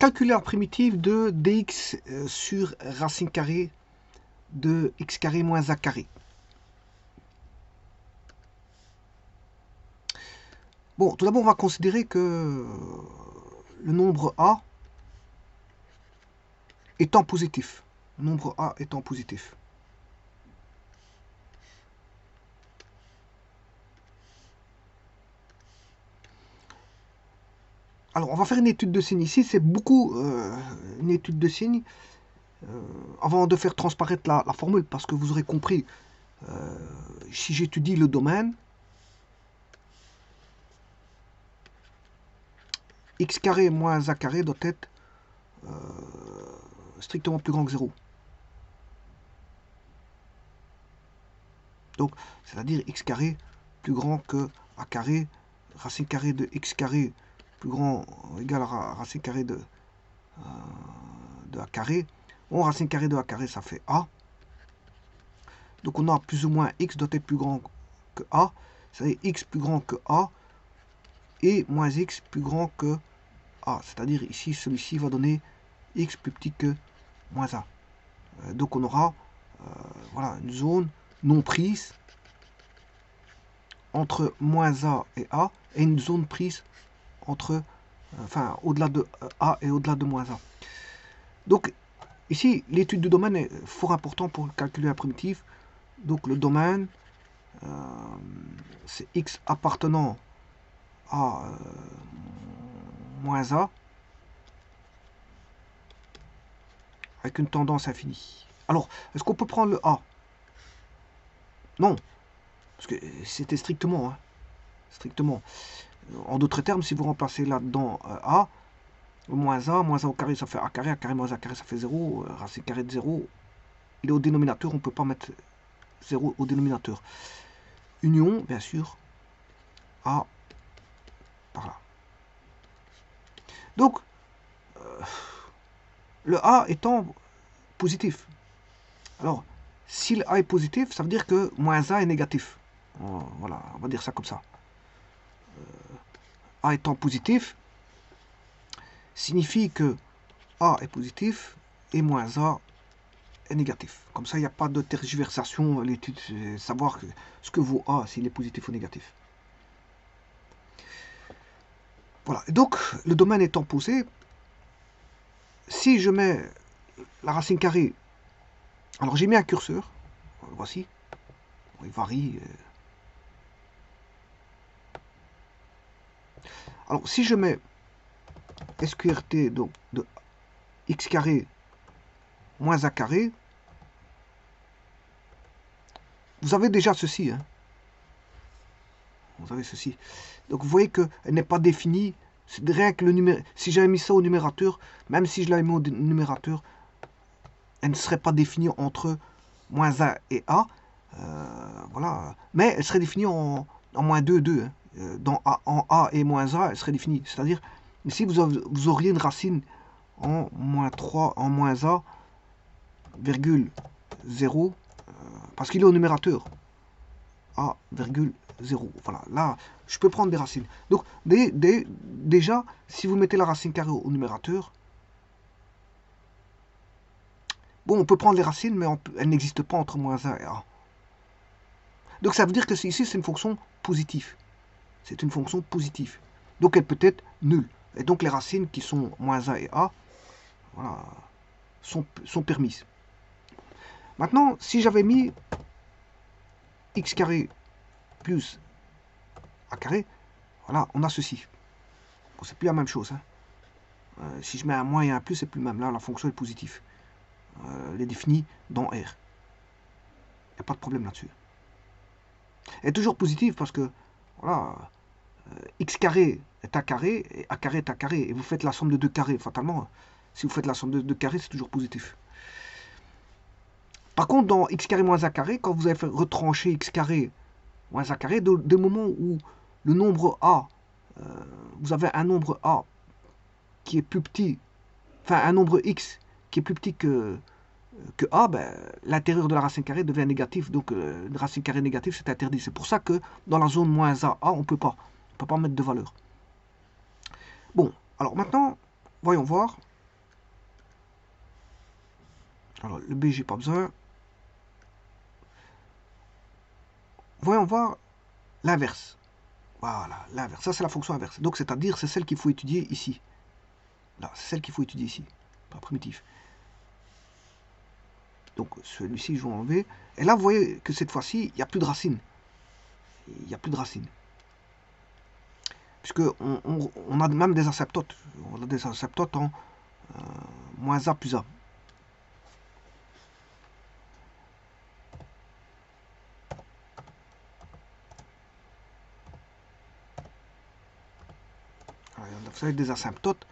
calculer la primitive de dx sur racine carrée de x carré moins a carré. Bon, tout d'abord, on va considérer que le nombre a étant positif. Le nombre a étant positif. Alors, on va faire une étude de signe ici. C'est beaucoup une étude de signe avant de faire transparaître la formule, parce que vous aurez compris, si j'étudie le domaine, x carré moins a carré doit être strictement plus grand que 0. Donc, c'est-à-dire x carré plus grand que a carré, racine carrée de x carré plus grand égal à racine carrée de a carré. Bon, racine carrée de a carré, ça fait a. Donc, on a plus ou moins x doit être plus grand que a. C'est-à-dire x plus grand que a et moins x plus grand que a. C'est-à-dire ici, celui-ci va donner x plus petit que moins a. Donc, on aura voilà, une zone non prise entre moins a et a, et une zone prise entre, enfin, au-delà de a et au-delà de moins a. Donc, ici, l'étude du domaine est fort important pour calculer la primitive. Donc, le domaine, c'est x appartenant à moins a, avec une tendance infinie. Alors, est-ce qu'on peut prendre le a? Non, parce que c'était strictement, hein, strictement. En d'autres termes, si vous remplacez là-dedans a moins a au carré, ça fait a carré moins a carré, ça fait 0, racine carrée de 0, il est au dénominateur, on ne peut pas mettre 0 au dénominateur. Union, bien sûr, a par là. Donc, le a étant positif. Alors, si le a est positif, ça veut dire que moins a est négatif. Voilà, on va dire ça comme ça. A étant positif, signifie que a est positif et moins a est négatif. Comme ça, il n'y a pas de tergiversation. L'étude, c'est savoir ce que vaut a, s'il est positif ou négatif. Voilà. Et donc, le domaine étant posé, si je mets la racine carrée, alors j'ai mis un curseur, voici, il varie. Alors, si je mets SQRT donc, de x carré moins a carré, vous avez déjà ceci. Hein. Vous avez ceci. Donc vous voyez qu'elle n'est pas définie. C'est rien que le numéro. Si j'avais mis ça au numérateur, même si je l'avais mis au numérateur, elle ne serait pas définie entre moins a et a. Voilà. Mais elle serait définie en moins 2, 2. Hein. En a et moins a, elle serait définie. C'est-à-dire, ici, vous auriez une racine en moins 3, en moins a, virgule 0, parce qu'il est au numérateur. A, virgule 0. Voilà, là, je peux prendre des racines. Donc, déjà, si vous mettez la racine carrée au numérateur, bon, on peut prendre les racines, mais elles n'existent pas entre moins 1 et a. Donc, ça veut dire que ici, c'est une fonction positive. C'est une fonction positive. Donc, elle peut être nulle. Et donc, les racines qui sont moins 1 et a, voilà, sont permises. Maintenant, si j'avais mis x carré plus a carré, voilà, on a ceci. Bon, c'est plus la même chose. Hein. Si je mets un moins et un plus, c'est plus le même. Là, la fonction est positive. Elle est définie dans R. Il n'y a pas de problème là-dessus. Elle est toujours positive parce que, voilà, x carré est a carré, et a carré est a carré. Et vous faites la somme de deux carrés, fatalement. Si vous faites la somme de deux carrés, c'est toujours positif. Par contre, dans x carré moins a carré, quand vous avez fait retrancher x carré moins a carré, des moments où le nombre a, vous avez un nombre a qui est plus petit, enfin un nombre x qui est plus petit que a, ben, l'intérieur de la racine carrée devient négatif, donc une racine carrée négative c'est interdit. C'est pour ça que dans la zone moins a, on ne peut pas mettre de valeur. Bon, alors maintenant, voyons voir. Alors, le b, j'ai pas besoin. Voyons voir l'inverse. Voilà, l'inverse. Ça, c'est la fonction inverse. Donc, c'est-à-dire, c'est celle qu'il faut étudier ici. Là, c'est celle qu'il faut étudier ici. Pas primitif. Donc, celui-ci, je vais enlever. Et là, vous voyez que cette fois-ci, il n'y a plus de racine. Il n'y a plus de racine. Puisque on a même des asymptotes. On a des asymptotes en moins a plus a. Vous avez des asymptotes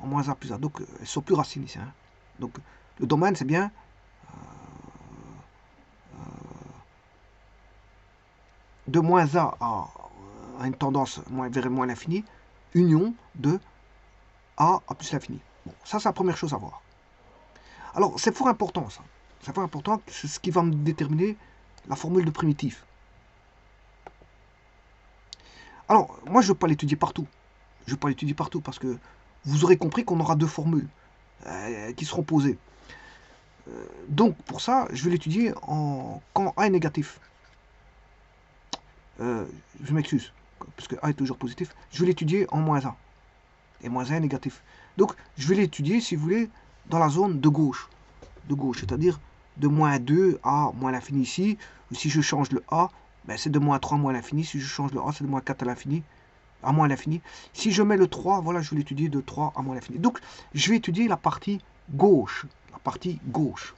en moins a plus a. Donc, elles sont plus racines ici. Hein. Donc, le domaine, c'est bien de moins a à une tendance vers moins l'infini, union de a à plus l'infini. Bon, ça, c'est la première chose à voir. Alors, c'est fort important, ça. C'est fort important, c'est ce qui va me déterminer la formule de primitif. Alors, moi, je ne veux pas l'étudier partout. Je ne veux pas l'étudier partout parce que vous aurez compris qu'on aura deux formules qui seront posées. Donc, pour ça, je vais l'étudier quand A est négatif. Je m'excuse, parce que A est toujours positif. Je vais l'étudier en moins A. Et moins 1 est négatif. Donc, je vais l'étudier, si vous voulez, dans la zone de gauche. De gauche, c'est-à-dire de moins 2 à moins l'infini ici. Ou si je change le A, ben c'est de moins 3 à moins l'infini. Si je change le A, c'est de moins 4 à l'infini. À moins l'infini. Si je mets le 3, voilà, je vais l'étudier de 3 à moins l'infini. Donc, je vais étudier la partie gauche. La partie gauche.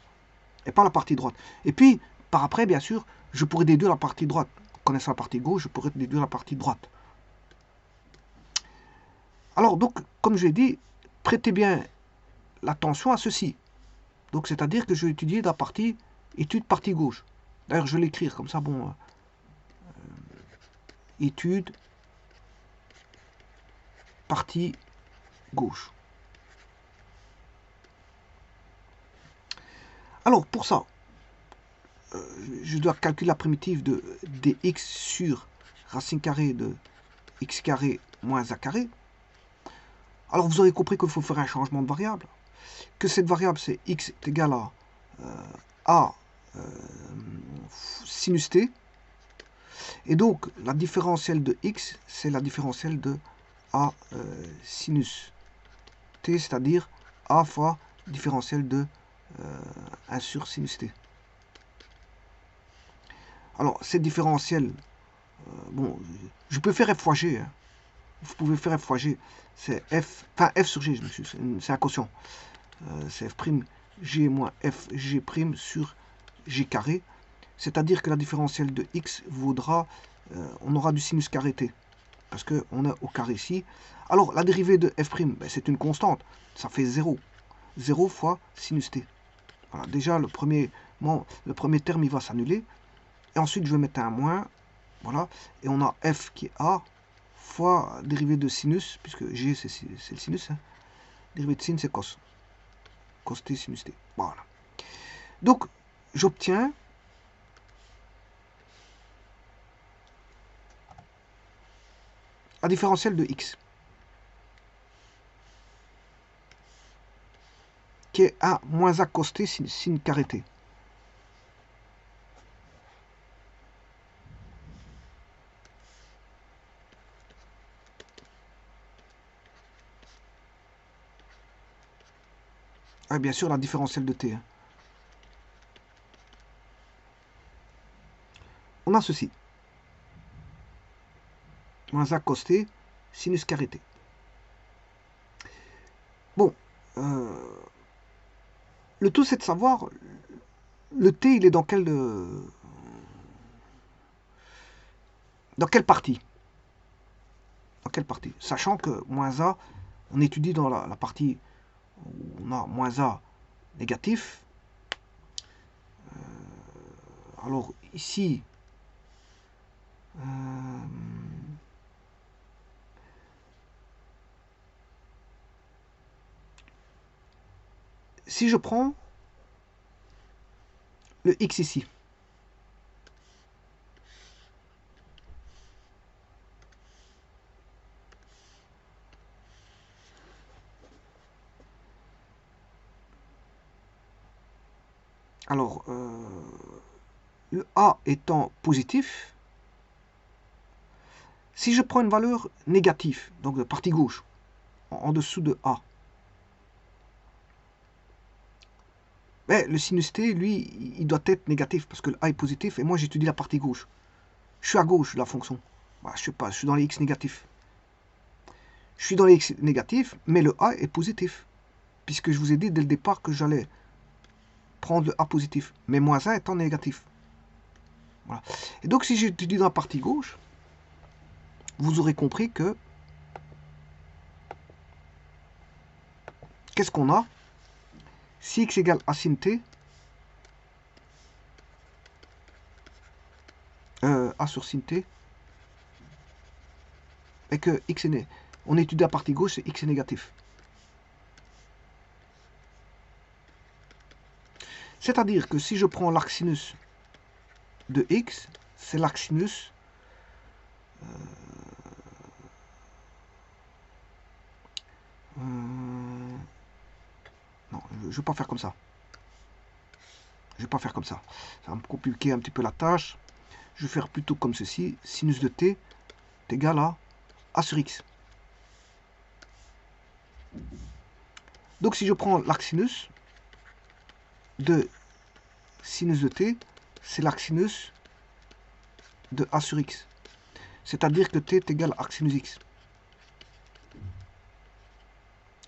Et pas la partie droite. Et puis, par après, bien sûr, je pourrais déduire la partie droite. Connaissant la partie gauche, je pourrais déduire la partie droite. Alors, donc, comme je l'ai dit, prêtez bien l'attention à ceci. Donc, c'est-à-dire que je vais étudier la partie étude partie gauche. D'ailleurs, je vais l'écrire comme ça, bon, étude partie gauche. Alors, pour ça, je dois calculer la primitive de dx sur racine carrée de x carré moins a carré. Alors, vous aurez compris qu'il faut faire un changement de variable. Que cette variable, c'est x est égal à sinus t. Et donc, la différentielle de x, c'est la différentielle de a sinus t, c'est-à-dire a fois différentielle de 1 sur sinus t. Alors, cette différentielle, bon, je peux faire f fois g. Hein. Vous pouvez faire f fois g. C'est f, enfin f sur g, je m'excuse, c'est un quotient. C'est f' g moins f g' sur g carré. C'est-à-dire que la différentielle de x vaudra, on aura du sinus carré t. Parce qu'on est au carré ici. Alors, la dérivée de f', ben, c'est une constante. Ça fait 0. 0 fois sinus t. Voilà, déjà, le premier terme, il va s'annuler. Et ensuite, je vais mettre un moins. Voilà. Et on a f qui est a fois dérivée de sinus, puisque g, c'est le sinus. Hein. Dérivée de sin, c'est cos. Cos t sinus t. Voilà. Donc, j'obtiens la différentielle de x. Qui est a moins a cos t sin carré t. Ah, bien sûr, la différentielle de t. Hein. On a ceci. Moins a cos t sinus carré t. Bon, le tout c'est de savoir le t il est dans quelle partie. Dans quelle partie. Sachant que moins a, on étudie dans la partie où on a moins a négatif. Alors ici, si je prends le x ici, Alors, le A étant positif, si je prends une valeur négative, donc de partie gauche, en dessous de A, mais le sinus T, lui, il doit être négatif, parce que le A est positif, et moi j'étudie la partie gauche. Je suis à gauche de la fonction. Bah, je sais pas, je suis dans les X négatifs. Je suis dans les X négatifs, mais le A est positif. Puisque je vous ai dit dès le départ que j'allais prendre le A positif, mais moins 1 étant négatif. Voilà. Et donc si j'étudie dans la partie gauche, vous aurez compris que qu'est-ce qu'on a? Si x égale A sin t, A sur sin t, et que x est né. On étudie la partie gauche, c'est x est négatif. C'est-à-dire que si je prends l'arc sinus de x, c'est l'arc sinus non, je ne vais pas faire comme ça. Je vais pas faire comme ça. Ça va me compliquer un petit peu la tâche. Je vais faire plutôt comme ceci. Sinus de t est égal à A sur x. Donc si je prends l'arc sinus de sinus de t, c'est l'arc sinus de A sur x. C'est-à-dire que t est égal à arc sinus x.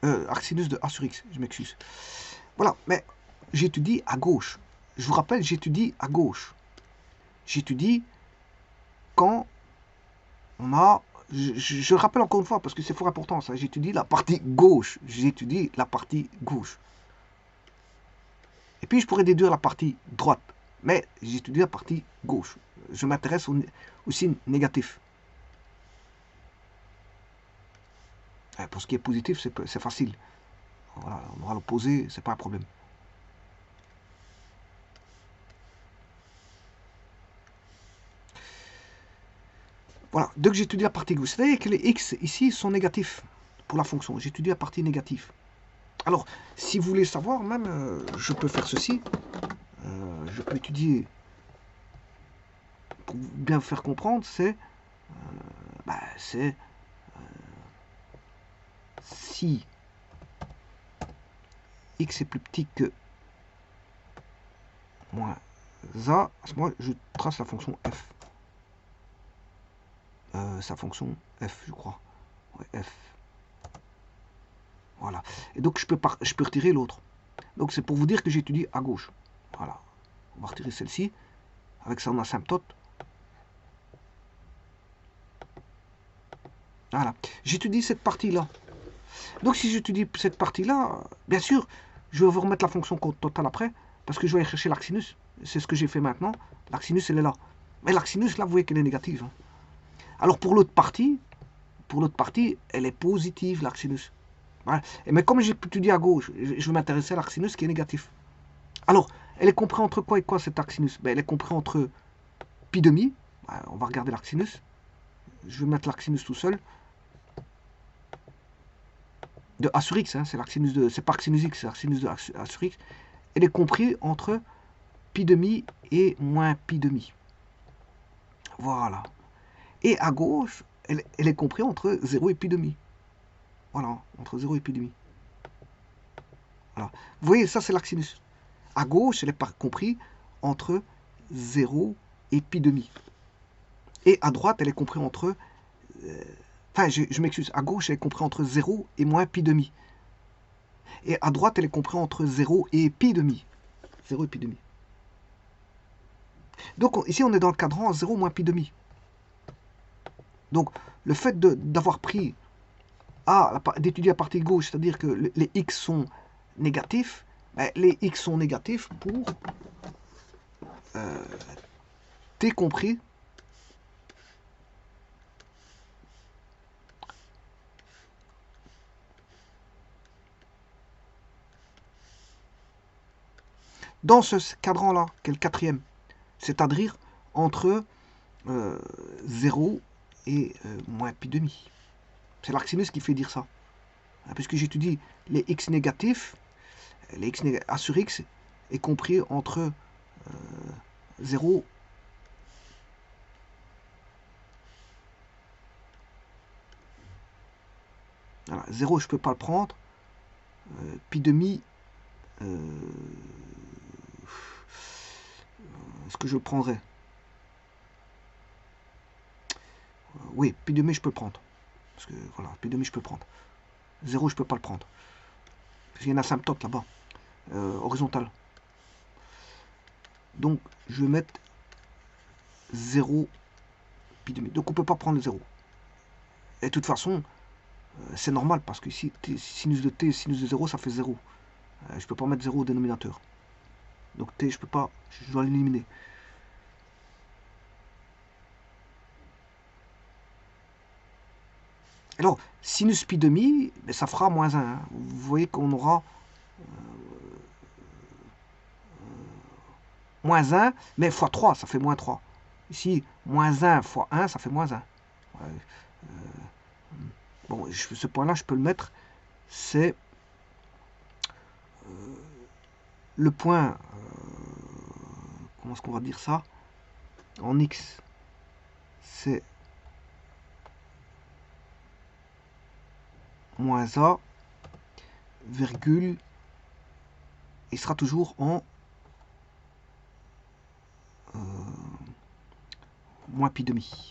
Arc sinus de A sur x, je m'excuse. Voilà, mais j'étudie à gauche. Je vous rappelle, j'étudie à gauche. J'étudie quand on a... Je rappelle encore une fois, parce que c'est fort important, ça. J'étudie la partie gauche. J'étudie la partie gauche. Et puis, je pourrais déduire la partie droite. Mais j'étudie la partie gauche. Je m'intéresse au signe négatif. Pour ce qui est positif, c'est facile. Voilà, on aura l'opposé, c'est pas un problème. Voilà, donc j'étudie la partie gauche. C'est-à-dire que les x ici sont négatifs pour la fonction. J'étudie la partie négative. Alors, si vous voulez savoir, même, je peux faire ceci. Je peux étudier, pour bien vous faire comprendre, c'est si x est plus petit que moins a, à ce moment je trace la fonction f. Sa fonction f, je crois. Ouais, f. Voilà. Et donc je peux retirer l'autre. Donc c'est pour vous dire que j'étudie à gauche. Voilà. On va retirer celle-ci. Avec son asymptote. Voilà. J'étudie cette partie-là. Donc si j'étudie cette partie-là, bien sûr, je vais vous remettre la fonction totale après, parce que je vais aller chercher l'arc sinus. C'est ce que j'ai fait maintenant. L'arc sinus, elle est là. Mais l'arc sinus, là, vous voyez qu'elle est négative. Hein. Alors pour l'autre partie, elle est positive, l'arc sinus. Voilà. Mais comme j'ai étudié à gauche, je vais m'intéresser à l'arc sinus qui est négatif. Alors, elle est comprise entre quoi et quoi cet arc sinus? Elle est comprise entre pi demi. On va regarder l'arc sinus. Je vais mettre l'arc sinus tout seul. De A sur X, hein, c'est l'arc sinus de. C'est pas arc sinus X, c'est l'arc sinus de A sur X. Elle est comprise entre pi demi et moins pi demi. Voilà. Et à gauche, elle est comprise entre 0 et pi demi. Voilà, entre 0 et pi demi. Voilà. Vous voyez, ça c'est l'arc sinus. À gauche, elle est comprise entre 0 et pi demi. Et à droite, elle est comprise entre... Enfin, je m'excuse. À gauche, elle est comprise entre 0 et moins pi demi. Et à droite, elle est comprise entre 0 et pi demi. 0 et pi demi. Donc ici, on est dans le cadran 0 moins pi demi. Donc, le fait d'avoir pris d'étudier la partie gauche, c'est-à-dire que les x sont négatifs, les x sont négatifs pour t compris dans ce cadran-là, qui est le quatrième, c'est-à-dire entre 0 et moins pi demi. C'est l'arc sinus qui fait dire ça. Puisque j'étudie les x négatifs, A sur x est compris entre 0 voilà, 0 je peux pas le prendre, pi demi est-ce que je le prendrais? Oui, pi demi je peux le prendre. Parce que voilà, pi demi je peux le prendre. 0 je peux pas le prendre. Parce qu'il y a une asymptote là-bas. Horizontale. Donc je vais mettre 0 pi demi. Donc on peut pas prendre le 0. Et de toute façon, c'est normal parce que ici, sinus de t et sinus de 0, ça fait 0. Je peux pas mettre 0 au dénominateur. Donc t, je peux pas, je dois l'éliminer. Alors, sinus pi demi, ben, ça fera moins 1. Hein. Vous voyez qu'on aura moins 1, mais fois 3, ça fait moins 3. Ici, moins 1 fois 1, ça fait moins 1. Bon, ce point-là, je peux le mettre. C'est le point, comment est-ce qu'on va dire ça? En x, c'est moins a, virgule, il sera toujours en moins pi demi.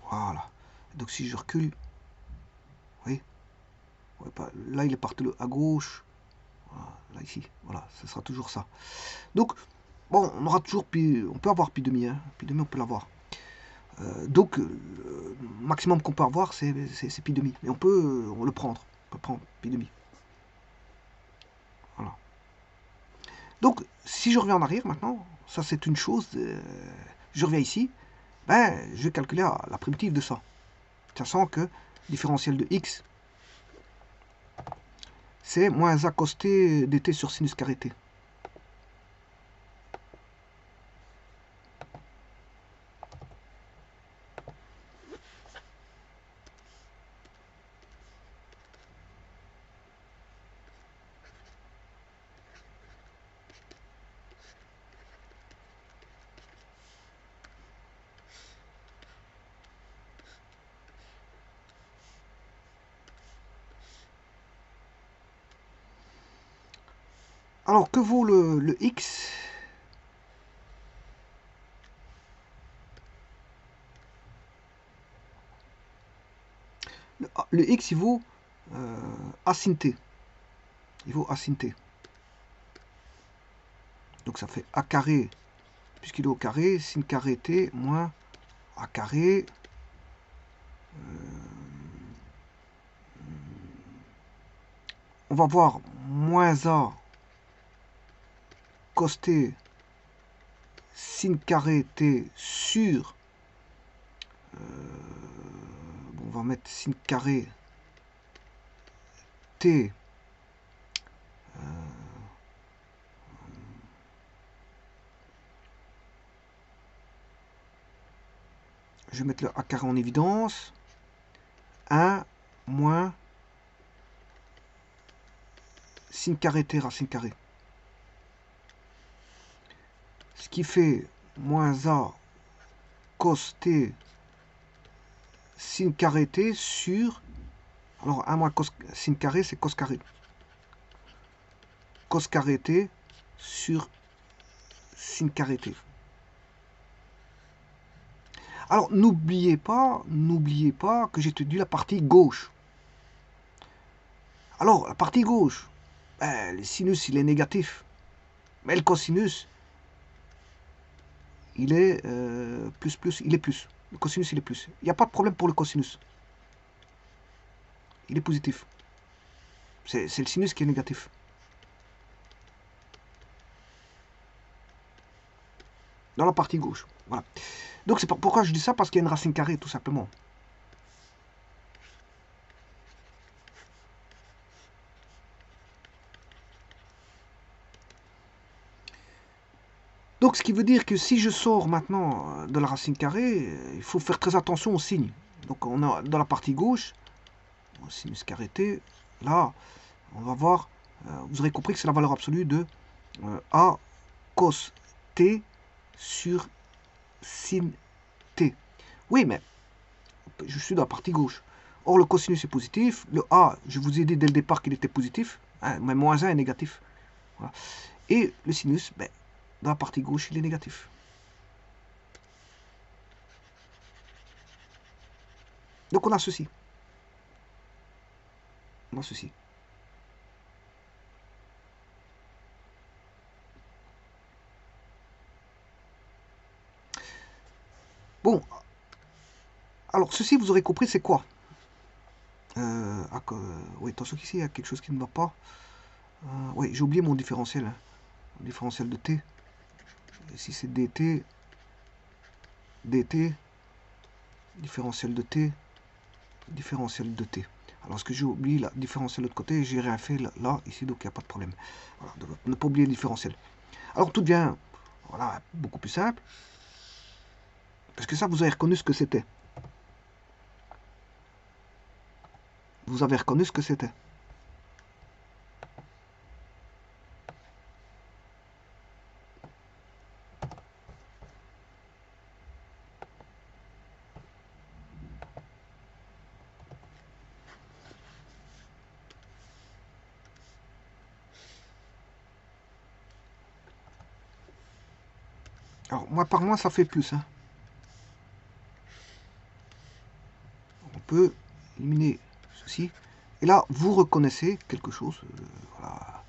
Voilà. Donc si je recule, oui, ouais, là il est parti à gauche, voilà, là ici, voilà, ce sera toujours ça. Donc, bon, on aura toujours pi, on peut avoir pi demi, hein, pi demi on peut l'avoir. Donc, le maximum qu'on peut avoir, c'est pi demi. Mais on peut le prendre. On peut prendre pi demi. Voilà. Donc, si je reviens en arrière maintenant, ça c'est une chose. Je reviens ici, ben, je vais calculer la primitive de ça. Sachant que différentiel de x, c'est moins a cos t dt sur sinus carré t. Alors, que vaut le x? Le x, il vaut a sin t. Il vaut a sin t. Donc ça fait a carré, puisqu'il est au carré, sin carré t moins a carré. On va voir moins a cos t sin carré t sur, bon, on va mettre sin carré t je vais mettre le a carré en évidence, 1 moins sin carré t racine carrée. Ce qui fait moins a cos t sin carré t sur, alors 1 moins cos sin carré, c'est cos carré. Cos carré t sur sin carré t. Alors n'oubliez pas que j'ai étudié la partie gauche. Alors la partie gauche, ben, le sinus il est négatif, mais le cosinus il est plus, il est plus. Le cosinus il est plus. Il n'y a pas de problème pour le cosinus. Il est positif. C'est le sinus qui est négatif. Dans la partie gauche. Voilà. Donc c'est pourquoi je dis ça, parce qu'il y a une racine carrée, tout simplement. Donc ce qui veut dire que si je sors maintenant de la racine carrée, il faut faire très attention aux signes. Donc on a dans la partie gauche, sinus carré t, là, on va voir vous aurez compris que c'est la valeur absolue de A cos t sur sin t. Oui, mais je suis dans la partie gauche. Or, le cosinus est positif. Le A, je vous ai dit dès le départ qu'il était positif. Hein, mais moins 1 est négatif. Voilà. Et le sinus, ben, dans la partie gauche, il est négatif. Donc, on a ceci. On a ceci. Bon, alors ceci, vous aurez compris, c'est quoi oui, attention qu'ici, il y a quelque chose qui ne va pas. Oui, j'ai oublié mon différentiel. Hein. Le différentiel de t. Ici, c'est dt. dt. Différentiel de t. Différentiel de t. Alors, ce que j'ai oublié, la différentiel de l'autre côté, j'ai rien fait là, ici, donc il n'y a pas de problème. Voilà, donc, ne pas oublier le différentiel. Alors, tout devient voilà, beaucoup plus simple. Parce que ça, vous avez reconnu ce que c'était. Vous avez reconnu ce que c'était. Alors, moi, par moi, ça fait plus. Hein. On peut éliminer ceci. Et là, vous reconnaissez quelque chose. Voilà.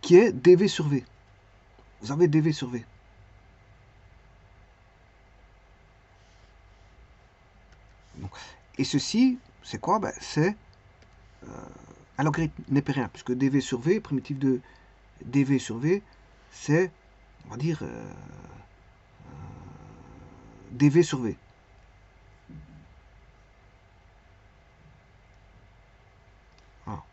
Qui est dv sur v. Vous avez dv sur v. Donc, et ceci, c'est quoi? Ben, c'est un logarithme népérien, puisque dv sur v, primitif de dv sur v, c'est, on va dire, dv sur v. Voilà.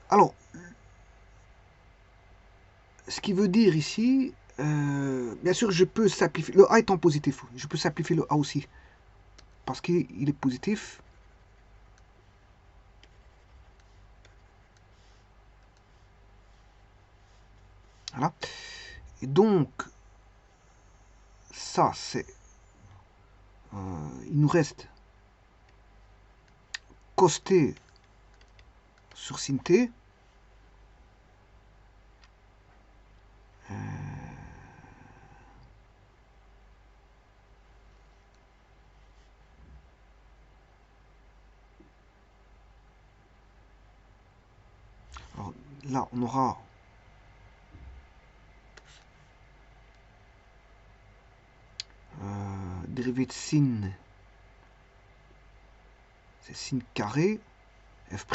Alors, ce qui veut dire ici, bien sûr, je peux simplifier, le a étant positif, je peux simplifier le a aussi, parce qu'il est positif. Voilà. Et donc, ça, c'est... il nous reste cos t sur sin t. Alors, là, on aura dérivée de sin, c'est sin carré, f'.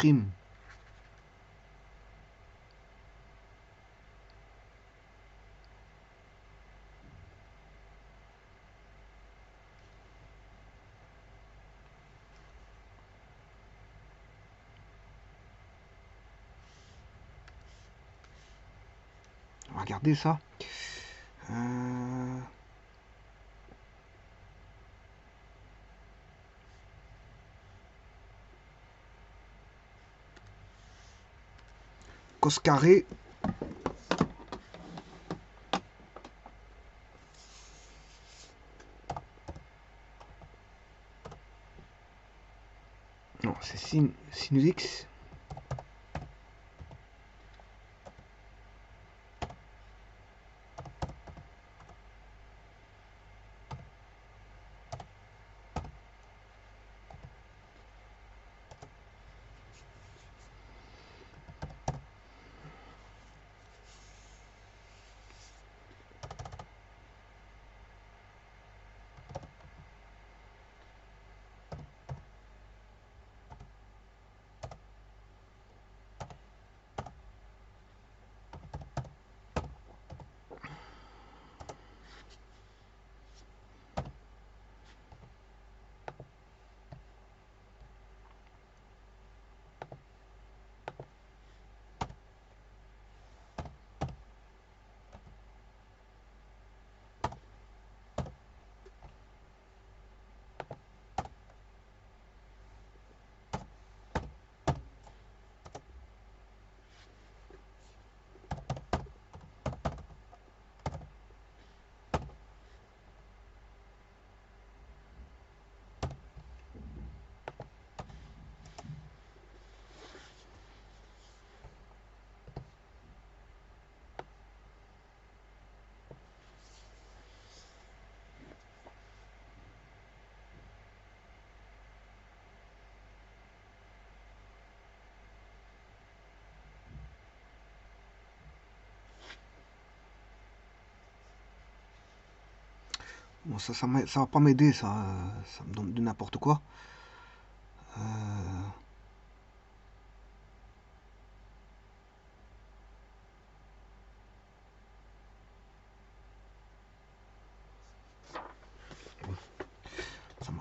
On va regarder ça. Cos carré non, c'est sinus x. Bon, ça va pas m'aider, ça me donne du n'importe quoi.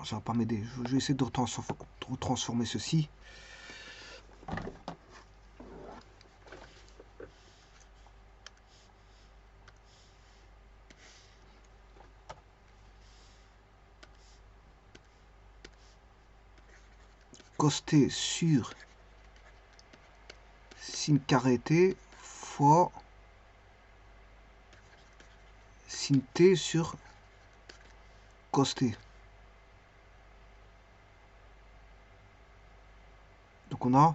Ça va pas m'aider. Je vais essayer de retransformer ceci. Cos-t sur sin carré t fois sin t sur cos t. Donc on a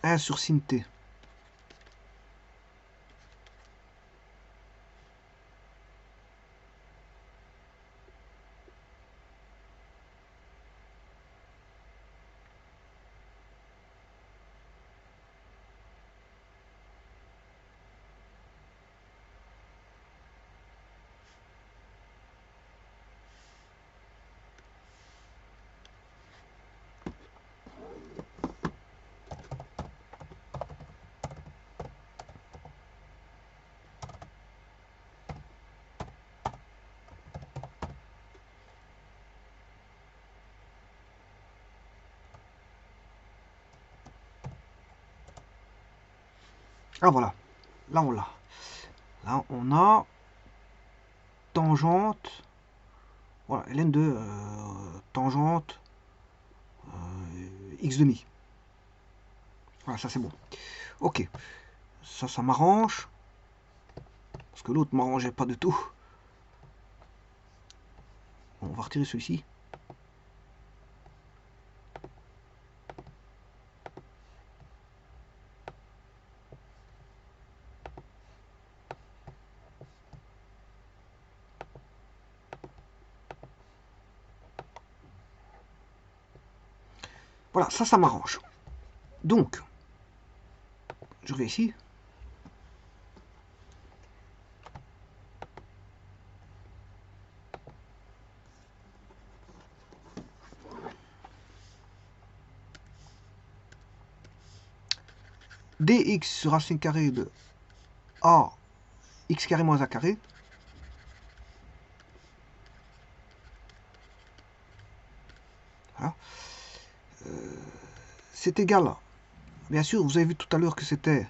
1 sur sin t. Ah voilà, là on l'a. Là on a tangente, voilà, ln de tangente x demi. Voilà, ça c'est bon. Ok, ça m'arrange, parce que l'autre m'arrangeait pas du tout. Bon, on va retirer celui-ci. Voilà, ça m'arrange. Donc, je vais ici. Dx sur racine carrée de a x carré moins a carré. Voilà. C'est égal. Bien sûr, vous avez vu tout à l'heure que c'était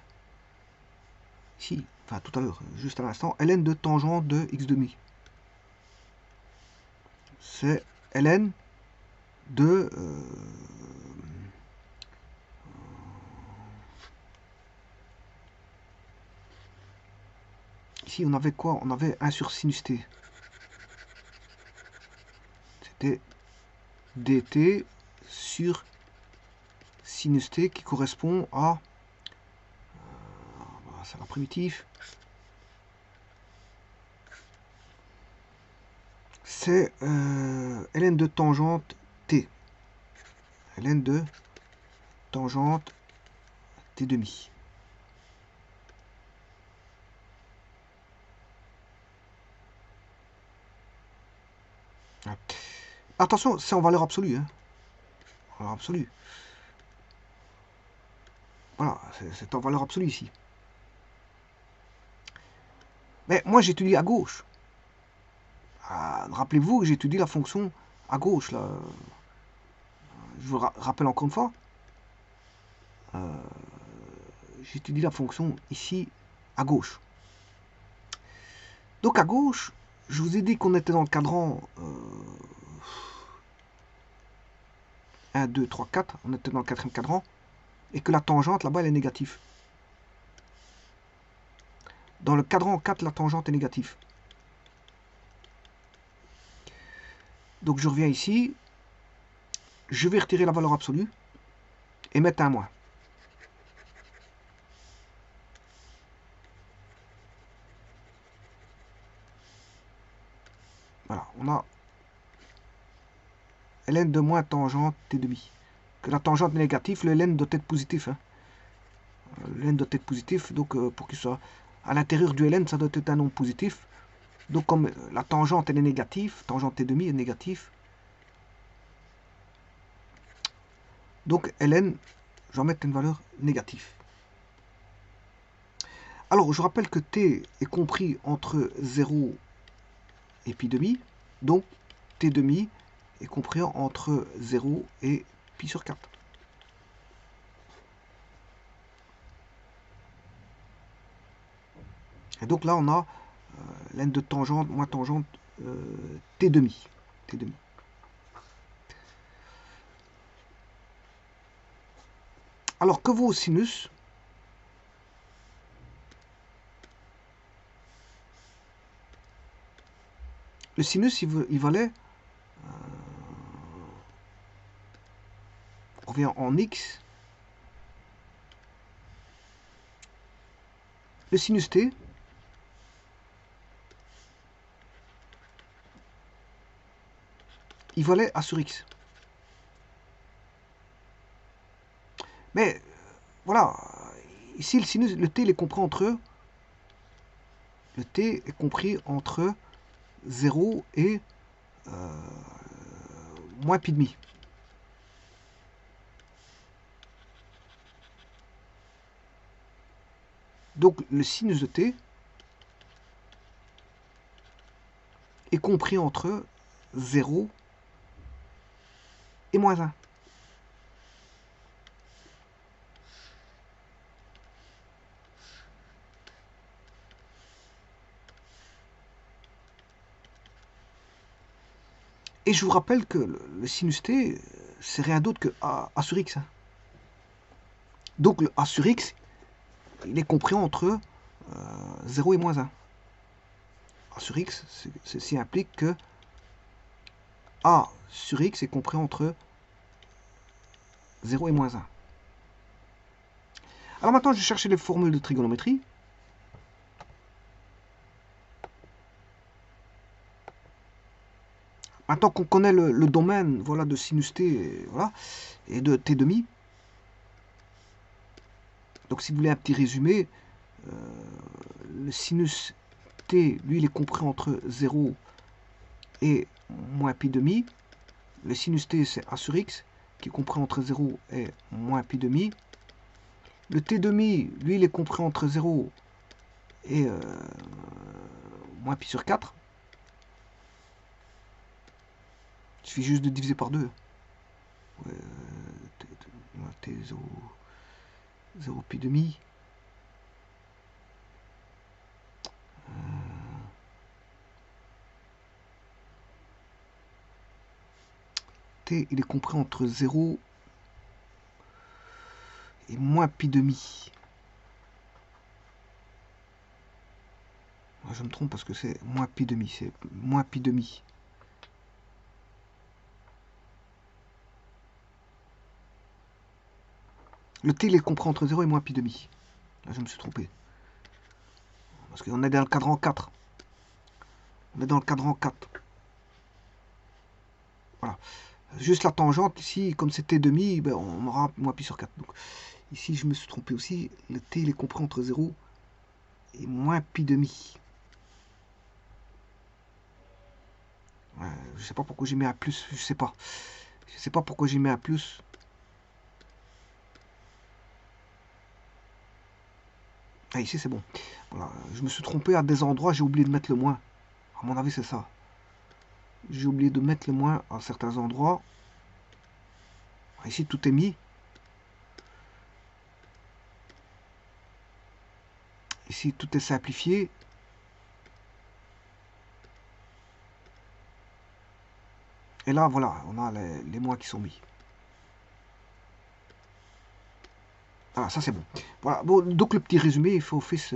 ici, enfin tout à l'heure, juste à l'instant, ln de tangente de x demi. C'est ln de ici on avait quoi? On avait 1 sur sinus t. C'était dt sur sinus t qui correspond à c'est la primitive. C'est ln de tangente t. Ln de tangente t demi. Attention, c'est en valeur absolue. Hein. En valeur absolue. Voilà, c'est en valeur absolue ici. Mais moi j'étudie à gauche. Rappelez-vous que j'étudie la fonction à gauche. Là. Je vous rappelle encore une fois. J'étudie la fonction ici à gauche. Donc à gauche, je vous ai dit qu'on était dans le cadran 1, 2, 3, 4. On était dans le quatrième cadran. Et que la tangente là-bas elle est négative. Dans le cadran 4, la tangente est négative. Donc je reviens ici. Je vais retirer la valeur absolue. Et mettre un moins. Voilà, on a ln de moins tangente t demi. Que la tangente est négative, le ln doit être positif. Hein. ln doit être positif, donc pour qu'il soit à l'intérieur du ln, ça doit être un nombre positif. Donc comme la tangente elle est négative, tangente t demi est négative, donc ln, je vais mettre une valeur négative. Alors je rappelle que t est compris entre 0 et pi demi, donc t demi est compris entre 0 et pi sur 4. Et donc là on a ln de tangente moins tangente t demi. Alors que vaut sinus? Le sinus il valait, on revient en x, le sinus t il valait a sur x. Mais voilà, ici le sinus, le t il est compris entre le t est compris entre 0 et moins pi demi. Donc le sinus de t est compris entre 0 et moins 1. Et je vous rappelle que le sinus t, c'est rien d'autre que a sur x. Donc le a sur x, il est compris entre 0 et moins 1. A sur x, ceci implique que a sur x est compris entre 0 et moins 1. Alors maintenant, je vais chercher les formules de trigonométrie. Maintenant qu'on connaît le domaine, voilà, de sinus t, voilà, et de t demi. Donc si vous voulez un petit résumé, le sinus t, lui, il est compris entre 0 et moins pi demi. Le sinus t, c'est a sur x, qui est compris entre 0 et moins pi demi. Le t demi, lui, il est compris entre 0 et moins pi sur 4. Il suffit juste de diviser par 2. T 0 pi demi. T, il est compris entre 0 et moins pi demi. Je me trompe parce que c'est moins pi demi. C'est moins pi demi. Le t, il est compris entre 0 et moins pi demi. Là, je me suis trompé. Parce qu'on est dans le cadran 4. On est dans le cadran 4. Voilà. Juste la tangente, ici, comme c'est t demi, ben, on aura moins pi sur 4. Donc, ici, je me suis trompé aussi. Le t, il est compris entre 0 et moins pi demi. Je sais pas pourquoi j'ai mis un plus. Je sais pas. Je sais pas pourquoi j'ai mis un plus. Ah, ici, c'est bon. Voilà. Je me suis trompé à des endroits, j'ai oublié de mettre le moins. À mon avis, c'est ça. J'ai oublié de mettre le moins à certains endroits. Ici, tout est mis. Ici, tout est simplifié. Et là, voilà, on a les moins qui sont mis. Voilà, ça c'est bon. Voilà, bon, donc le petit résumé, il faut office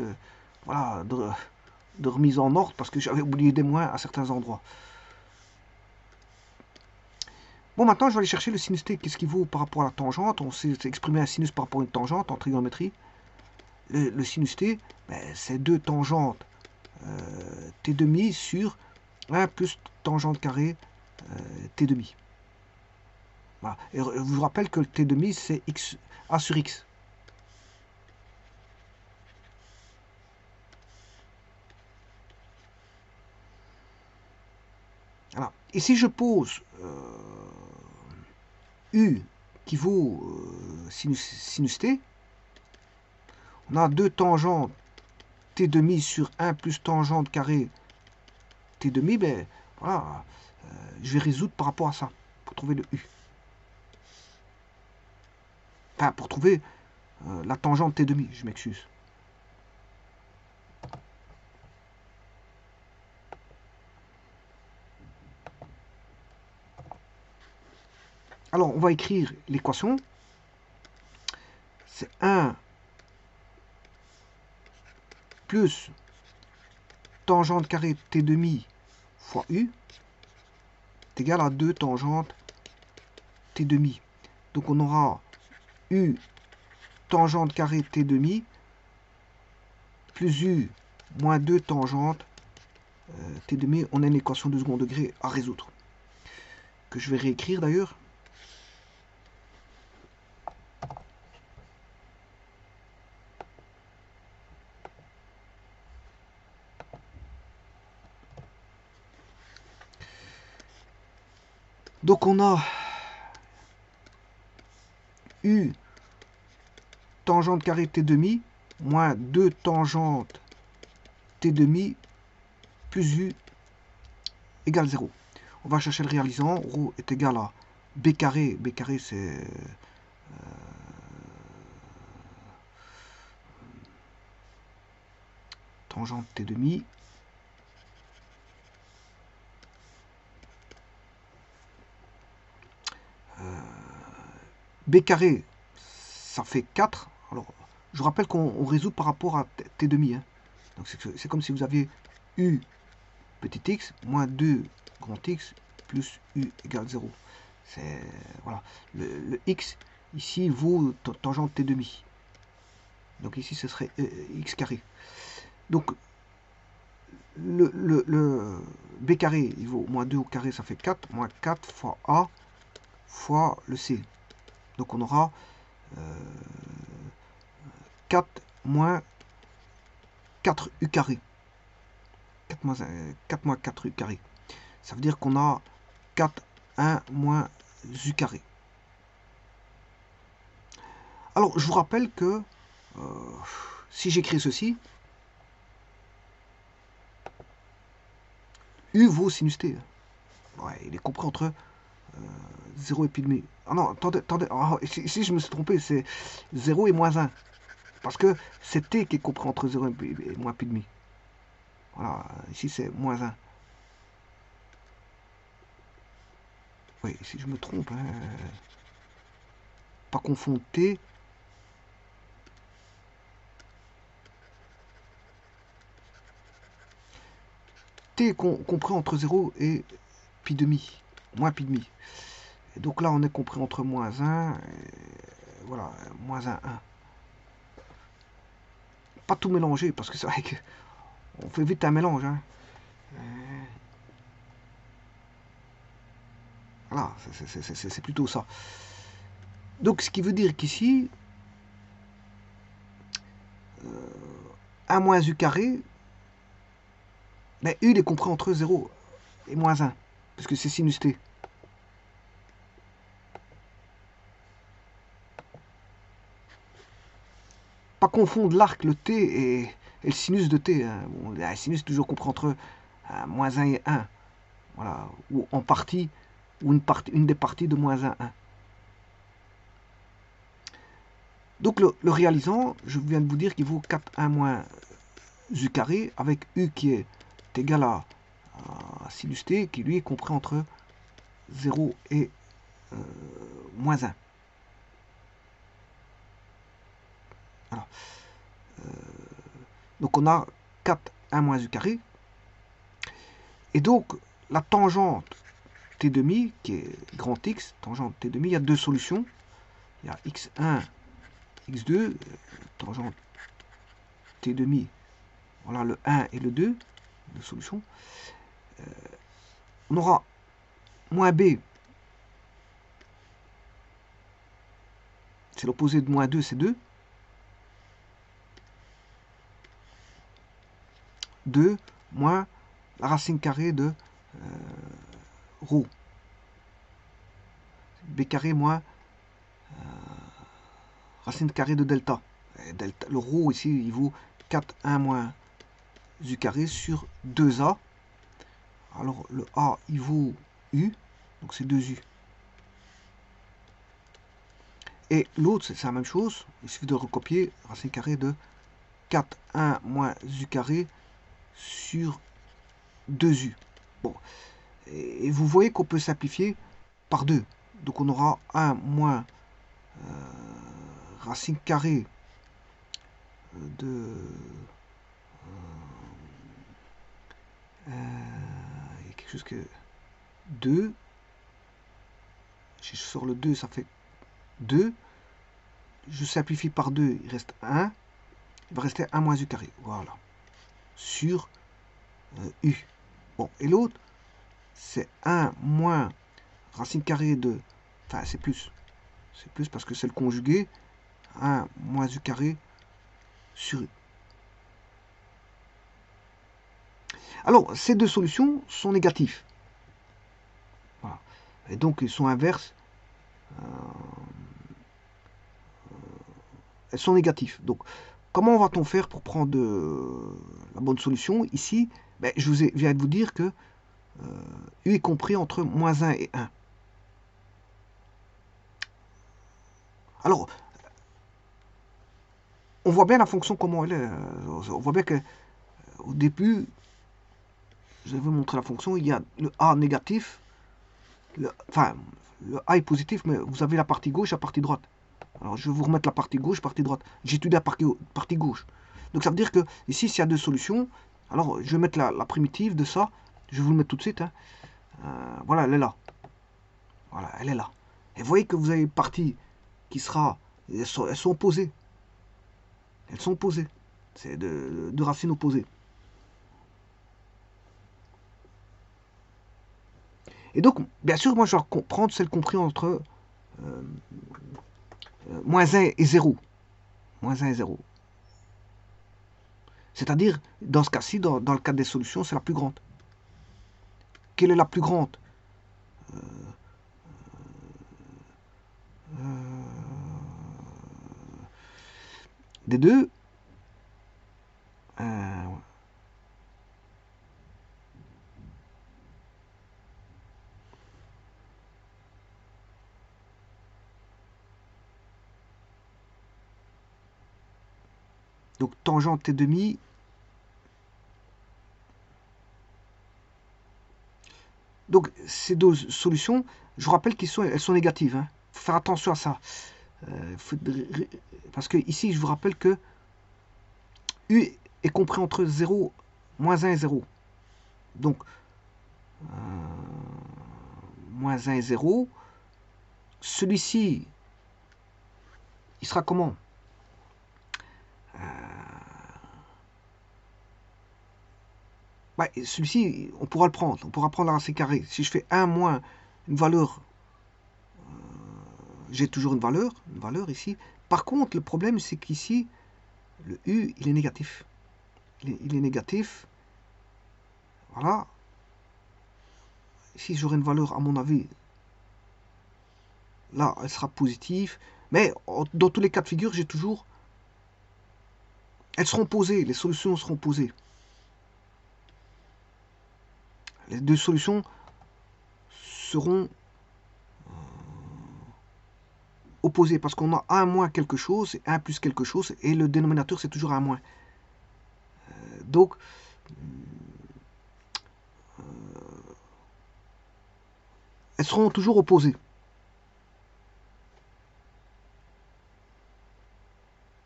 voilà, de remise en ordre parce que j'avais oublié des moins à certains endroits. Bon, maintenant, je vais aller chercher le sinus t. Qu'est-ce qu'il vaut par rapport à la tangente? On sait exprimer un sinus par rapport à une tangente en trigonométrie. Le sinus t, ben, c'est 2 tangentes t demi sur 1 plus tangente carrée t demi. Voilà. Et je vous rappelle que le t demi, c'est x, a sur x. Et si je pose U qui vaut sinus t, on a 2 tangentes t demi sur 1 plus tangente carré t demi, ben voilà, je vais résoudre par rapport à ça, pour trouver le U. Enfin, pour trouver la tangente t demi, je m'excuse. Alors, on va écrire l'équation. C'est 1 plus tangente carré t demi fois U est égal à 2 tangentes t demi. Donc, on aura U tangente carré t demi plus U moins 2 tangentes t demi. On a une équation de second degré à résoudre, que je vais réécrire d'ailleurs. Donc on a U tangente carré t demi moins 2 tangentes t demi plus U égale 0. On va chercher le réalisant. Rho est égal à B carré. B carré c'est tangente t demi B carré, ça fait 4. Alors, je rappelle qu'on résout par rapport à t demi. Hein. Donc, c'est comme si vous aviez U petit x moins 2 grand x plus U égale 0. C'est, voilà. Le x, ici, vaut tangente t demi. Donc, ici, ce serait x carré. Donc, le b carré, il vaut moins 2 au carré, ça fait 4. Moins 4 fois a fois le c. Donc, on aura 4 moins 4u carré. 4 moins 4u carré. Ça veut dire qu'on a 4, 1 moins u carré. Alors, je vous rappelle que si j'écris ceci, U vaut sinus t. Ouais, il est compris entre 0 et pi demi. Ah non, attendez, oh, ici je me suis trompé, c'est 0 et moins 1. Parce que c'est t qui est compris entre 0 et moins pi demi. Voilà, ici c'est moins 1. Oui, si je me trompe, hein, pas confondre t. T est compris entre 0 et pi demi, moins pi demi. Et donc là, on est compris entre moins 1, et voilà, moins 1, 1. Pas tout mélanger, parce que c'est vrai qu'on fait vite un mélange. Hein. Voilà, c'est plutôt ça. Donc, ce qui veut dire qu'ici, 1 moins u carré, mais u il est compris entre 0 et moins 1, parce que c'est sinus t. Pas confondre l'arc, le t, et le sinus de t. Hein. Bon, le sinus est toujours compris entre moins 1 et 1. Voilà, ou en partie, ou une des parties de moins 1, 1. Donc le réalisant, je viens de vous dire qu'il vaut 4, 1 moins u carré, avec u qui est égal à sinus t, qui lui est compris entre 0 et moins 1. Voilà. Donc on a 4, 1 moins u carré. Et donc la tangente t demi, qui est grand X, tangente t demi, il y a deux solutions. Il y a x1, x2, tangente t demi, voilà le 1 et le 2, deux solutions. On aura moins b, c'est l'opposé de moins 2, c'est 2. 2 moins la racine carrée de rho. B carré moins racine carrée de delta. Et delta. Le rho ici, il vaut 4, 1 moins u carré sur 2a. Alors le a, il vaut u, donc c'est 2u. Et l'autre, c'est la même chose. Il suffit de recopier racine carrée de 4, 1 moins u carré sur 2u. Bon. Et vous voyez qu'on peut simplifier par 2. Donc on aura 1 moins racine carrée de... il y a quelque chose que... 2. Si je sors le 2, ça fait 2. Je simplifie par 2, il reste 1. Il va rester 1 moins u carré. Voilà. Sur u. Bon, et l'autre, c'est 1 moins racine carrée de... Enfin, c'est plus. C'est plus parce que c'est le conjugué. 1 moins u carré sur u. Alors, ces deux solutions sont négatives. Voilà. Et donc, ils sont inverses. Elles sont négatives. Donc, comment va-t-on faire pour prendre la bonne solution? Ici, ben, je viens de vous dire que u est compris entre moins 1 et 1. Alors, on voit bien la fonction comment elle est. On voit bien que au début, je vais vous montrer la fonction, il y a le a négatif, enfin, le a est positif, mais vous avez la partie gauche et la partie droite. Alors, je vais vous remettre la partie gauche, partie droite. J'étudie la partie gauche. Donc, ça veut dire que ici, s'il y a deux solutions, alors je vais mettre la primitive de ça. Je vais vous le mettre tout de suite. Hein. Voilà, elle est là. Voilà, elle est là. Et vous voyez que vous avez une partie qui sera... Elles sont opposées. Elles sont opposées. C'est deux racines opposées. Et donc, bien sûr, moi, je vais prendre celle comprise entre moins 1 et 0. Moins 1 et 0. C'est-à-dire, dans ce cas-ci, dans le cadre des solutions, c'est la plus grande. Quelle est la plus grande des deux? Donc, tangente t demi. Donc, ces deux solutions, je vous rappelle qu'elles sont négatives. Hein. Faut faire attention à ça. Parce que ici, je vous rappelle que U est compris entre 0, moins 1 et 0. Donc, moins 1 et 0. Celui-ci, il sera comment? Bah, celui-ci, on pourra le prendre. On pourra prendre la racine carrée. Si je fais 1 moins une valeur, j'ai toujours une valeur ici. Par contre, le problème, c'est qu'ici, le U, il est négatif. Il est négatif. Voilà. Ici, j'aurai une valeur, à mon avis, là, elle sera positive. Mais dans tous les cas de figure, j'ai toujours... Elles seront posées, les solutions seront posées. Les deux solutions seront opposées parce qu'on a 1 moins quelque chose et 1 plus quelque chose et le dénominateur c'est toujours 1 moins. Donc, elles seront toujours opposées.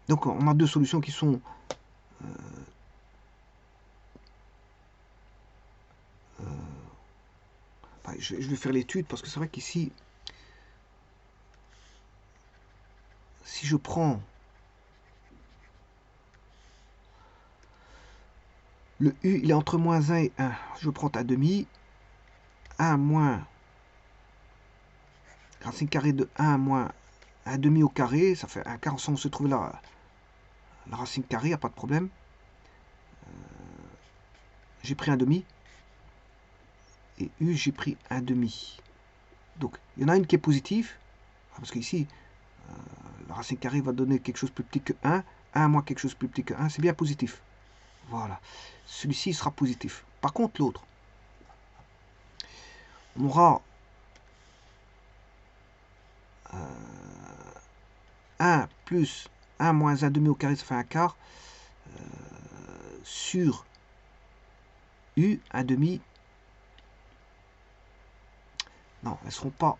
Donc on a deux solutions qui sont je vais faire l'étude parce que c'est vrai qu'ici, si je prends le U, il est entre moins 1 et 1. Je prends à demi. 1 moins racine carrée de 1 moins 1 demi au carré. Ça fait un quart. On se trouve la racine carrée, il n'y a pas de problème. J'ai pris un demi. et U, j'ai pris un demi. Donc, il y en a une qui est positive, parce qu'ici, la racine carrée va donner quelque chose de plus petit que 1. 1 moins quelque chose de plus petit que 1, c'est bien positif. Voilà. Celui-ci sera positif. Par contre, l'autre, on aura 1 plus 1 moins 1 demi au carré, ça fait un quart, sur U, 1 demi. Non, elles ne seront pas.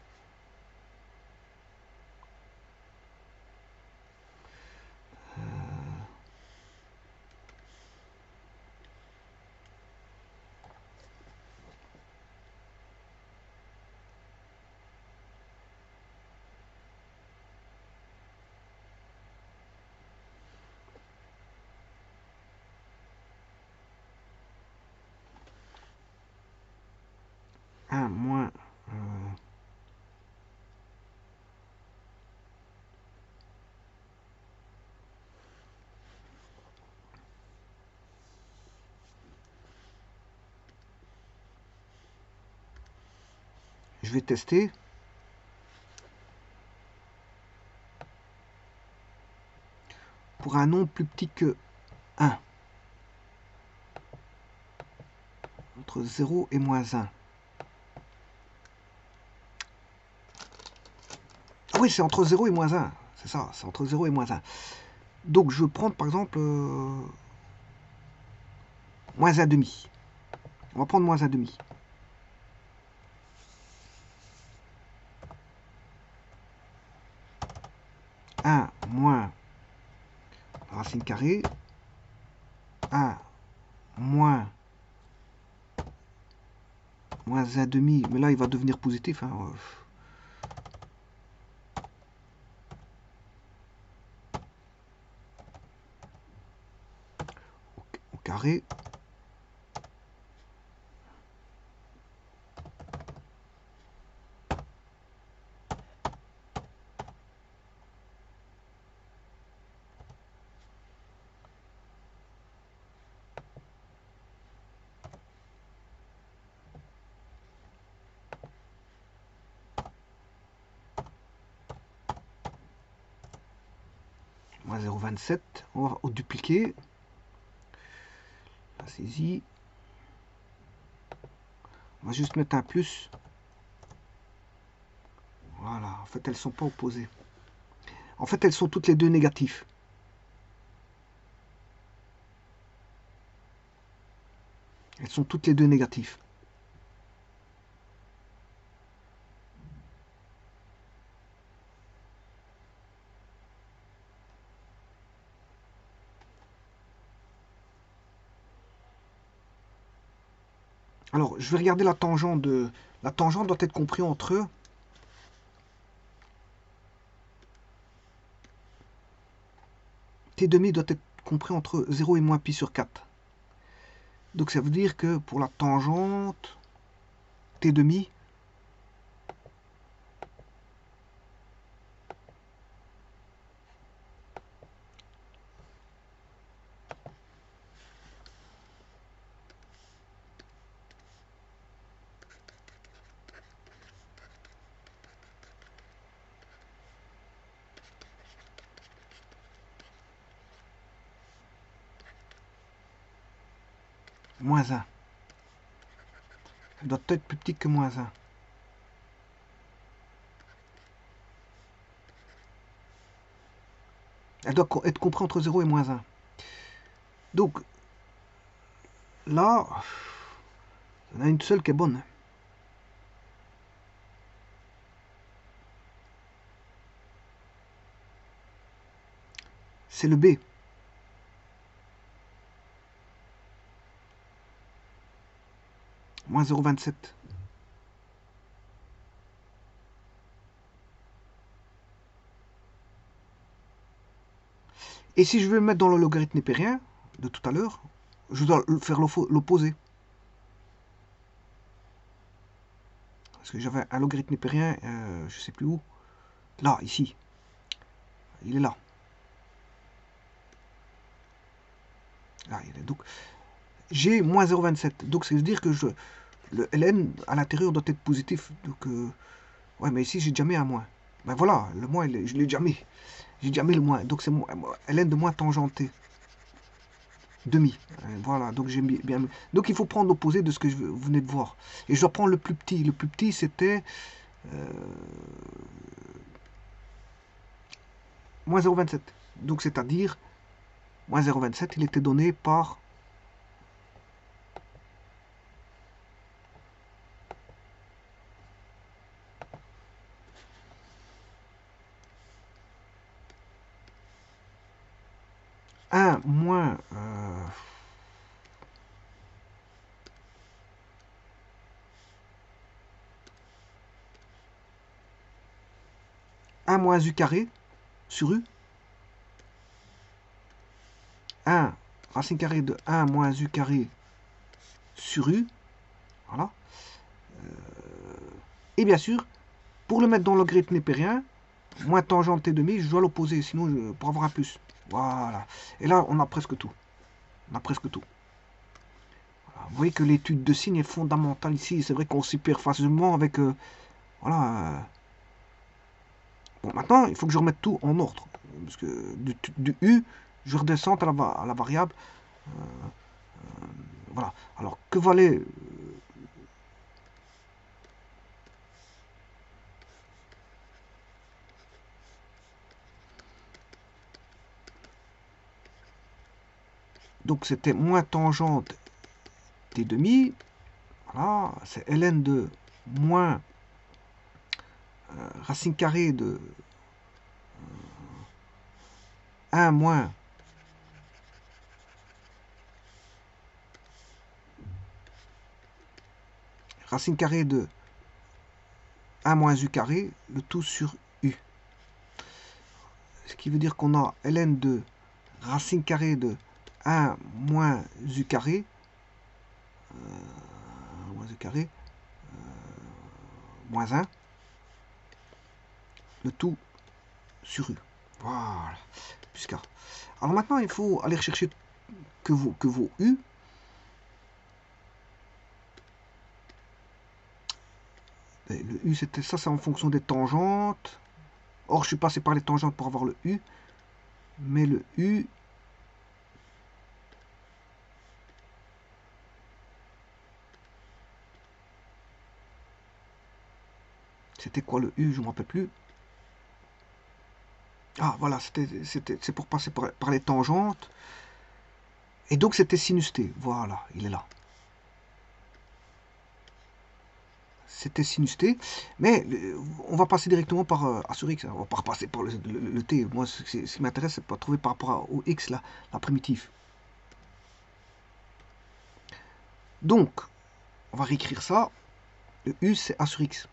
Un moins. Je vais tester. Pour un nombre plus petit que 1. Entre 0 et moins 1. Ah oui, c'est entre 0 et moins 1. C'est ça, c'est entre 0 et moins 1. Donc je vais prendre par exemple moins 1 demi. On va prendre moins 1 demi. Moins racine carrée. 1 moins 1 demi. Mais là, il va devenir positif. Hein. Au carré. Moins 0,27. On va dupliquer. La saisie. On va juste mettre un plus. Voilà. En fait, elles ne sont pas opposées. En fait, elles sont toutes les deux négatives. Elles sont toutes les deux négatives. Alors, je vais regarder la tangente de... La tangente doit être comprise entre... T demi doit être compris entre 0 et moins pi sur 4. Donc ça veut dire que pour la tangente T demi, moins 1. Elle doit être plus petite que moins 1. Elle doit être comprise entre 0 et moins 1. Donc, là, il y en a une seule qui est bonne. C'est le B. Moins 0,27. Et si je veux le mettre dans le logarithme népérien de tout à l'heure, je dois faire l'opposé. Parce que j'avais un logarithme népérien, je ne sais plus où. Là, ici. Il est là. Là, il est. Donc, j'ai moins 0,27. Donc, ça veut dire que je le ln à l'intérieur doit être positif. Donc, ouais, mais ici, j'ai déjà mis un moins. Ben voilà, le moins, je l'ai déjà mis. J'ai déjà mis le moins. Donc, c'est ln de moins tangenté. Demi. Voilà, donc j'ai bien mis. Donc, il faut prendre l'opposé de ce que vous venez de voir. Et je dois prendre le plus petit. Le plus petit, c'était moins 0,27. Donc, c'est-à-dire, moins 0,27, il était donné par 1 moins 1 moins u carré sur u. 1 racine carrée de 1 moins u carré sur u. Voilà. Et bien sûr, pour le mettre dans le logarithme népérien, moins tangente t demi, je dois l'opposer, sinon pour avoir un plus. Voilà. Et là, on a presque tout. On a presque tout. Voilà. Vous voyez que l'étude de signes est fondamentale ici. C'est vrai qu'on s'y perd facilement avec... voilà. Bon, maintenant, il faut que je remette tout en ordre. Parce que du U, je redescends à la variable. Voilà. Alors, que valait... donc, c'était moins tangente t demi. Voilà. C'est ln de moins racine carrée de 1 moins racine carrée de 1 moins u carré, le tout sur u. Ce qui veut dire qu'on a ln de racine carrée de 1 moins u carré, moins u carré, moins 1, le tout sur u. Voilà. Puisqu'à. Alors maintenant, il faut aller rechercher que vos u. Et le u, c'était ça, c'est en fonction des tangentes. Or, je suis passé par les tangentes pour avoir le u. Mais le u, c'était quoi le u? Je ne me rappelle plus. Ah, voilà, c'est pour passer par les tangentes. Et donc, c'était sinus t. Voilà, il est là. C'était sinus t. Mais on va passer directement par A sur x. On va pas repasser par le t. Moi, ce qui m'intéresse, c'est pas trouver par rapport au x, là, la primitive. Donc, on va réécrire ça. Le u, c'est A sur x.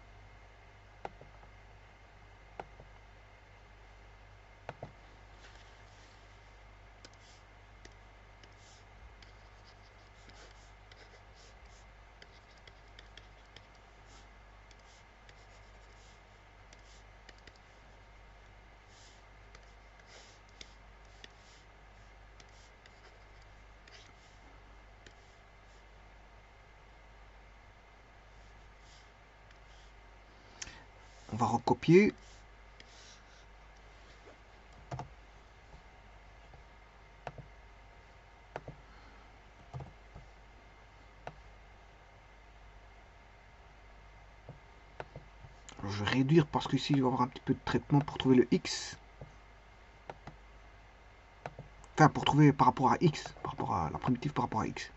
On va recopier. Alors, je vais réduire parce qu'ici, il va y avoir un petit peu de traitement pour trouver le x. Enfin, pour trouver par rapport à x, par rapport à la primitive par rapport à x.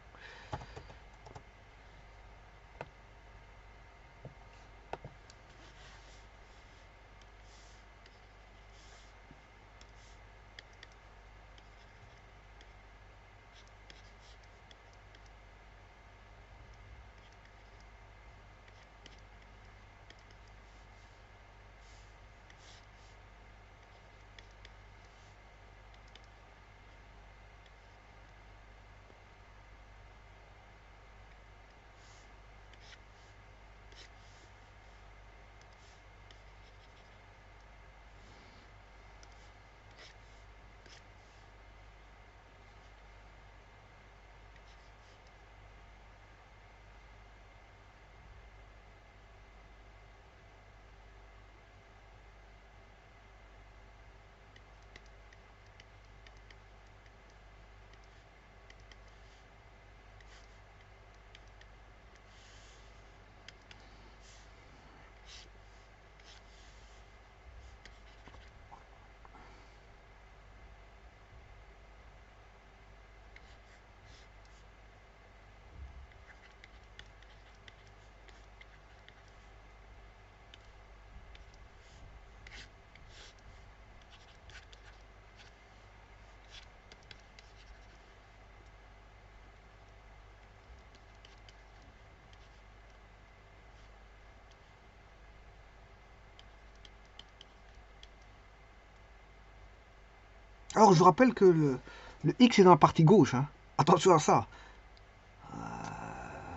Alors, je vous rappelle que le X est dans la partie gauche. Hein. Attention à ça.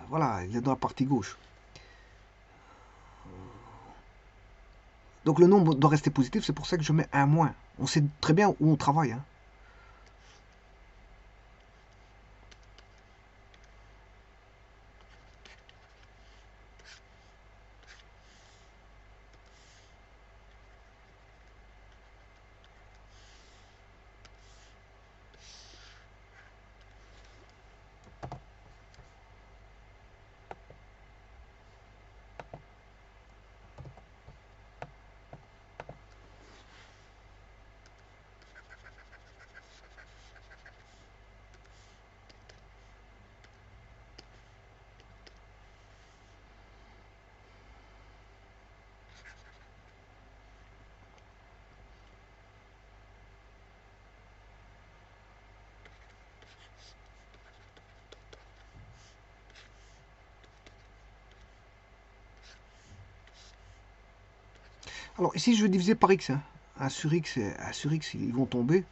Voilà, il est dans la partie gauche. Donc, le nombre doit rester positif. C'est pour ça que je mets un moins. On sait très bien où on travaille. Hein. Alors, ici, je vais diviser par X. Hein. 1 sur X et 1 sur X, ils vont tomber.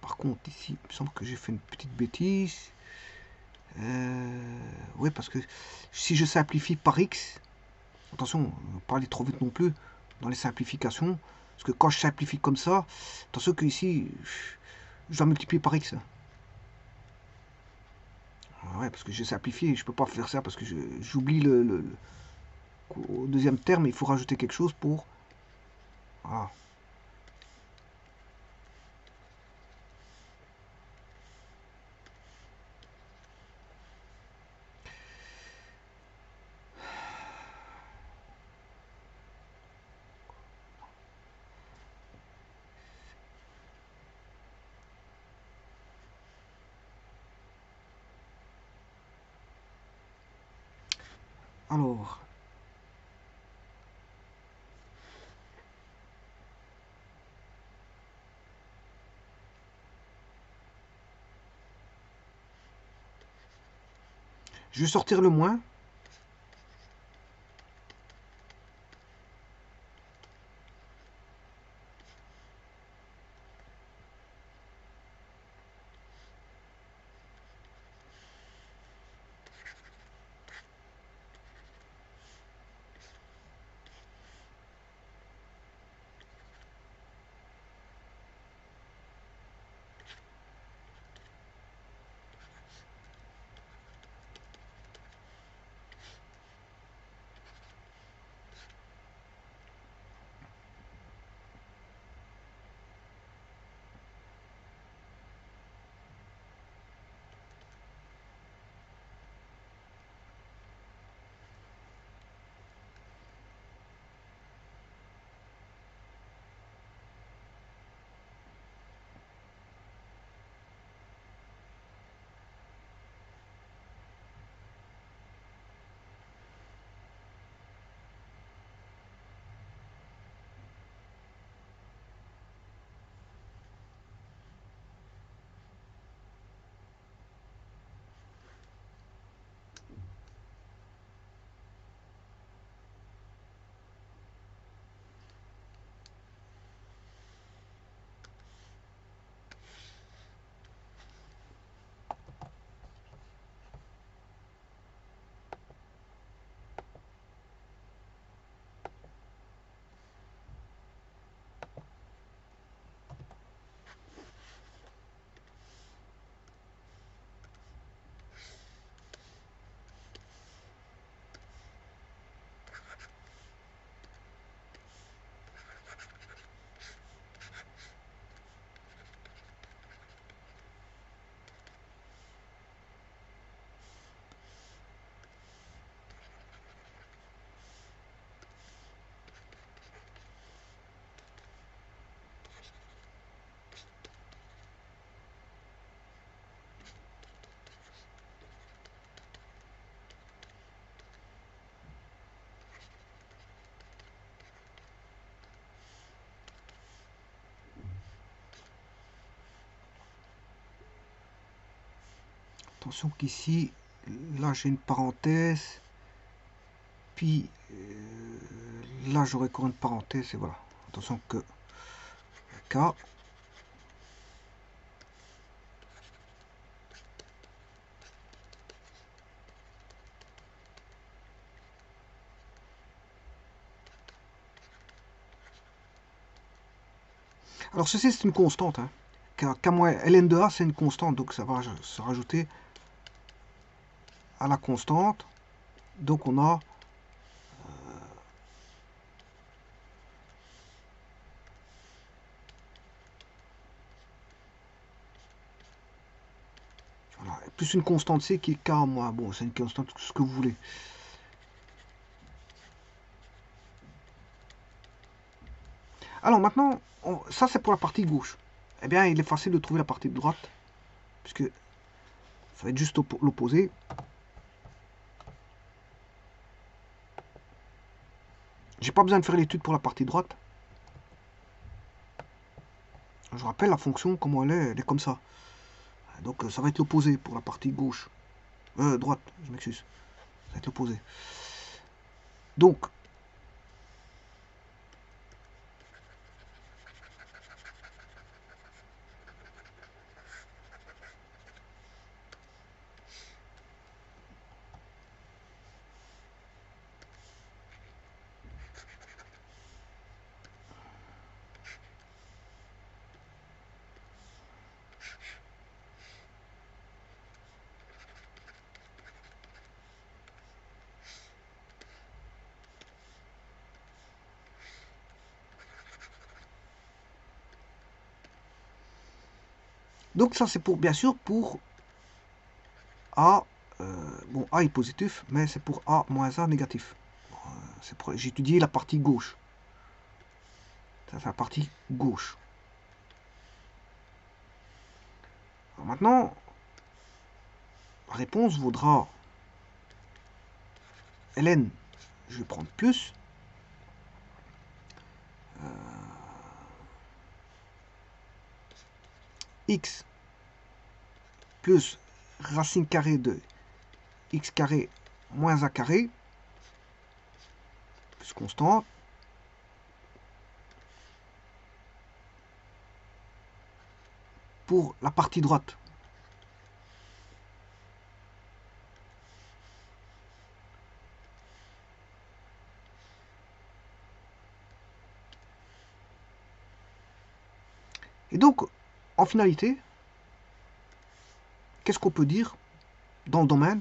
Par contre, ici, il me semble que j'ai fait une petite bêtise. Oui, parce que si je simplifie par X, attention, ne pas aller trop vite non plus dans les simplifications, parce que quand je simplifie comme ça, attention que ici, je dois multiplier par X. Ouais, parce que j'ai simplifié, je peux pas faire ça parce que j'oublie au deuxième terme, il faut rajouter quelque chose pour... Voilà. Alors, je vais sortir le moins. Attention qu'ici, là j'ai une parenthèse, puis là j'aurai encore une parenthèse, et voilà. Attention que K. Alors ceci c'est une constante, hein. K moins ln de A c'est une constante, donc ça va se rajouter à la constante. Donc on a voilà, plus une constante C qui est K moins, bon c'est une constante, ce que vous voulez. Alors maintenant, ça c'est pour la partie gauche. Eh bien il est facile de trouver la partie de droite, puisque ça va être juste l'opposé. J'ai pas besoin de faire l'étude pour la partie droite. Je rappelle la fonction, comment elle est comme ça. Donc ça va être l'opposé pour la partie gauche. Droite, je m'excuse. Ça va être l'opposé. Donc, ça c'est pour, bien sûr, pour A. Bon, A est positif, mais c'est pour A moins A négatif. J'ai étudié la partie gauche. Ça c'est la partie gauche. Alors maintenant, la réponse vaudra ln, je vais prendre plus. X plus racine carrée de x carré moins a carré, plus constante, pour la partie droite. Et donc, en finalité, qu'est-ce qu'on peut dire dans le domaine,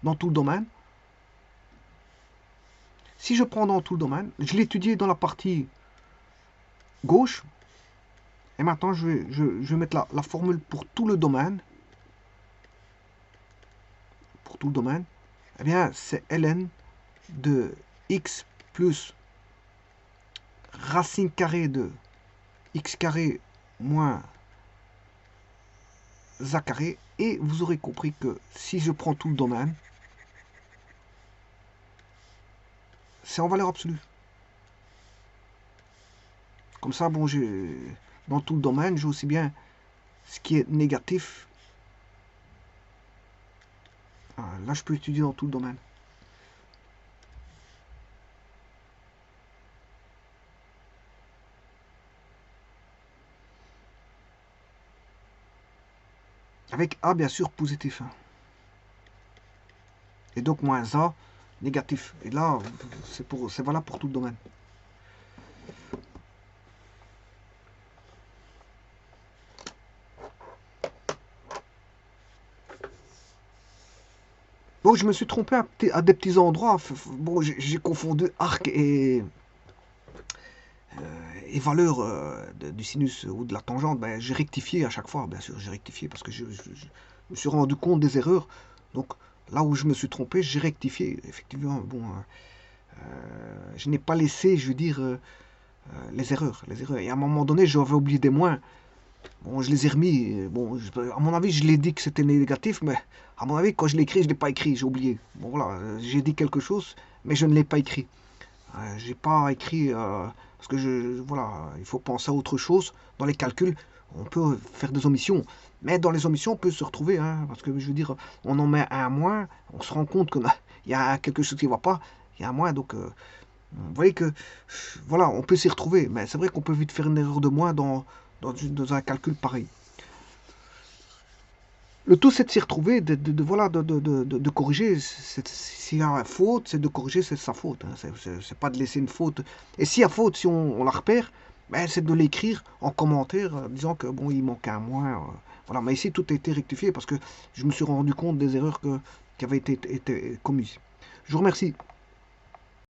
dans tout le domaine? Si je prends dans tout le domaine, je l'ai étudié dans la partie gauche, et maintenant je vais mettre la formule pour tout le domaine. Pour tout le domaine, eh bien c'est ln de x plus racine carrée de x carré moins a carré, et vous aurez compris que si je prends tout le domaine, c'est en valeur absolue. Comme ça, bon, dans tout le domaine, j'ai aussi bien ce qui est négatif. Là, je peux étudier dans tout le domaine. Avec A, bien sûr, positif. Et donc, moins A, négatif. Et là, c'est valable pour tout le domaine. Bon, je me suis trompé à des petits endroits. Bon, j'ai confondu arc et valeur du sinus ou de la tangente. Ben, j'ai rectifié à chaque fois, bien sûr, j'ai rectifié parce que je me suis rendu compte des erreurs. Donc, là où je me suis trompé, j'ai rectifié. Effectivement, bon, je n'ai pas laissé, je veux dire, les erreurs. Et à un moment donné, j'avais oublié des moins. Bon, je les ai remis. Bon, à mon avis, je l'ai dit que c'était négatif, mais à mon avis, quand je l'ai écrit, je ne l'ai pas écrit, j'ai oublié. Bon, voilà, j'ai dit quelque chose, mais je ne l'ai pas écrit. J'ai pas écrit parce que voilà, il faut penser à autre chose dans les calculs. on peut faire des omissions. Mais dans les omissions, on peut se retrouver, hein, parce que je veux dire, on en met un moins, on se rend compte qu'il y a quelque chose qui ne va pas, il y a un moins, donc vous voyez que, voilà, on peut s'y retrouver. Mais c'est vrai qu'on peut vite faire une erreur de moins dans un calcul pareil. Le tout, c'est de s'y retrouver, voilà, de corriger. S'il y a une faute, c'est de corriger, c'est sa faute. Hein. C'est pas de laisser une faute. Et s'il y a faute, si on la repère, ben, c'est de l'écrire en commentaire, disant que bon, il manque un moins. Voilà. Mais ici, tout a été rectifié parce que je me suis rendu compte des erreurs qui avaient été commises. Je vous remercie.